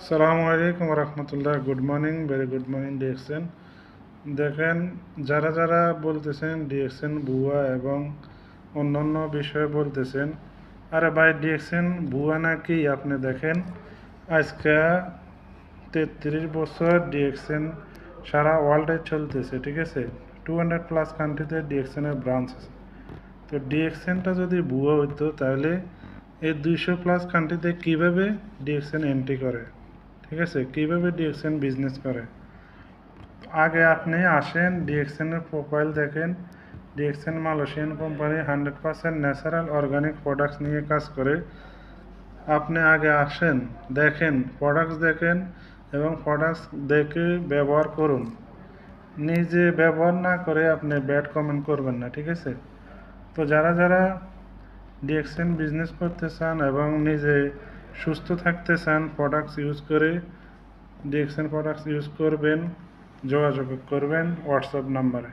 আসসালামু আলাইকুম রহমতুল্লাহ। Good morning, very good morning DXN. দেখেন, যারা যারা বলতেছেন ডিএক্সএন ভুয়া এবং অন্যান্য বিষয়ে বলতেছেন, আরে ভাই ডিএক্সএন ভুয়া নাকি? আপনি দেখেন, আজকে 33 বছর ডিএক্সএন সারা ওয়ার্ল্ডে চলতেছে, ঠিক আছে। 200+ কান্ট্রিতে ডিএক্সএনের ব্রাঞ্চ আছে। তো ডিএক্সএনটা যদি ভুয়া হইতো তাহলে এই 200+ কান্ট্রিতে কীভাবে ডিএক্সএন এন্ট্রি করে, ঠিক আছে, কীভাবে ডিএক্সএন বিজনেস করে। আগে আপনি আসেন, ডিএক্সএনের প্রোফাইল দেখেন। DXN Malaysian company, 100% natural organic products নিয়ে কাজ করে। আপনি আগে আসেন, দেখেন, প্রোডাক্টস দেখেন এবং প্রোডাক্টস দেখে ব্যবহার করুন। নিজে ব্যবহার না করে আপনি ব্যাড কমেন্ট করবেন না, ঠিক আছে। তো যারা যারা ডিএক্সএন বিজনেস করতে চান এবং নিজে সুস্থ থাকতে চান, প্রোডাক্টস ইউজ করে ডিএক্সএন প্রোডাক্টস ইউজ করবেন, যোগাযোগ করবেন হোয়াটসঅ্যাপ নাম্বারে।